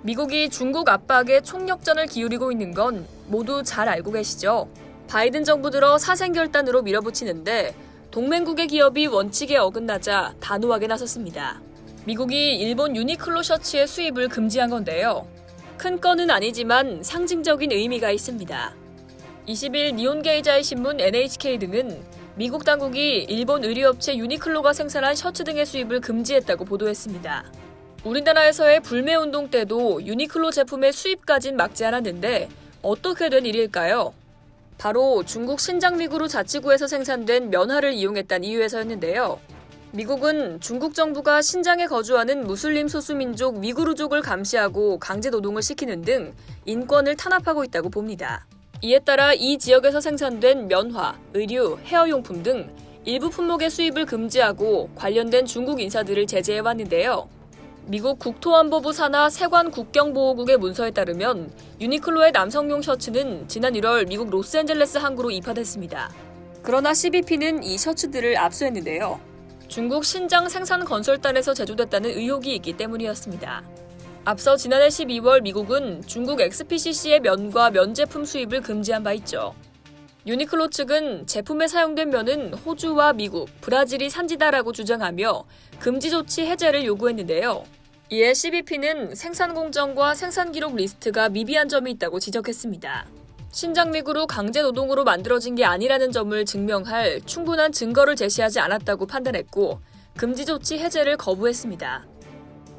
미국이 중국 압박에 총력전을 기울이고 있는 건 모두 잘 알고 계시죠? 바이든 정부 들어 사생결단으로 밀어붙이는데 동맹국의 기업이 원칙에 어긋나자 단호하게 나섰습니다. 미국이 일본 유니클로 셔츠의 수입을 금지한 건데요. 큰 건은 아니지만 상징적인 의미가 있습니다. 20일 니혼게이자이 신문 NHK 등은 미국 당국이 일본 의류업체 유니클로가 생산한 셔츠 등의 수입을 금지했다고 보도했습니다. 우리나라에서의 불매운동 때도 유니클로 제품의 수입까진 막지 않았는데 어떻게 된 일일까요? 바로 중국 신장위구르 자치구에서 생산된 면화를 이용했다는 이유에서였는데요. 미국은 중국 정부가 신장에 거주하는 무슬림 소수민족 위구르족을 감시하고 강제노동을 시키는 등 인권을 탄압하고 있다고 봅니다. 이에 따라 이 지역에서 생산된 면화, 의류, 헤어용품 등 일부 품목의 수입을 금지하고 관련된 중국 인사들을 제재해왔는데요. 미국 국토안보부 산하 세관 국경보호국의 문서에 따르면 유니클로의 남성용 셔츠는 지난 1월 미국 로스앤젤레스 항구로 입하됐습니다. 그러나 CBP는 이 셔츠들을 압수했는데요. 중국 신장 생산 건설단에서 제조됐다는 의혹이 있기 때문이었습니다. 앞서 지난해 12월 미국은 중국 XPCC의 면과 면 제품 수입을 금지한 바 있죠. 유니클로 측은 제품에 사용된 면은 호주와 미국, 브라질이 산지다라고 주장하며 금지 조치 해제를 요구했는데요. 이에 CBP는 생산 공정과 생산 기록 리스트가 미비한 점이 있다고 지적했습니다. 신장위구르 강제노동으로 만들어진 게 아니라는 점을 증명할 충분한 증거를 제시하지 않았다고 판단했고 금지 조치 해제를 거부했습니다.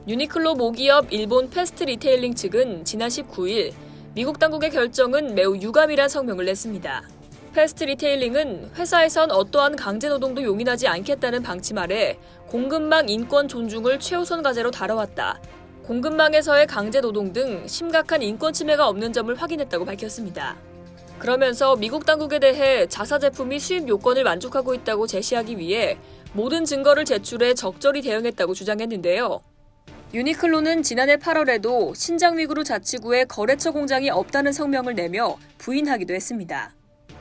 유니클로 모기업 일본 패스트 리테일링 측은 지난 19일 미국 당국의 결정은 매우 유감이란 성명을 냈습니다. 패스트 리테일링은 회사에선 어떠한 강제노동도 용인하지 않겠다는 방침 아래 공급망 인권 존중을 최우선 과제로 다뤄왔다. 공급망에서의 강제노동 등 심각한 인권 침해가 없는 점을 확인했다고 밝혔습니다. 그러면서 미국 당국에 대해 자사 제품이 수입 요건을 만족하고 있다고 제시하기 위해 모든 증거를 제출해 적절히 대응했다고 주장했는데요. 유니클로는 지난해 8월에도 신장위구르 자치구에 거래처 공장이 없다는 성명을 내며 부인하기도 했습니다.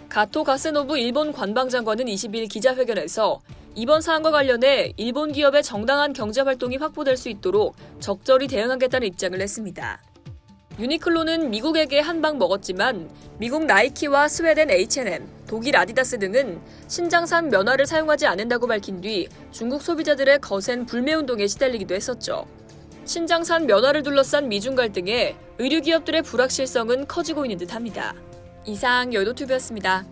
가토 가스노부 일본 관방장관은 20일 기자회견에서 이번 사안과 관련해 일본 기업의 정당한 경제 활동이 확보될 수 있도록 적절히 대응하겠다는 입장을 냈습니다. 유니클로는 미국에게 한 방 먹었지만 미국 나이키와 스웨덴 H&M, 독일 아디다스 등은 신장산 면화를 사용하지 않는다고 밝힌 뒤 중국 소비자들의 거센 불매운동에 시달리기도 했었죠. 신장산 면화를 둘러싼 미중 갈등에 의류 기업들의 불확실성은 커지고 있는 듯합니다. 이상 여의도TV였습니다.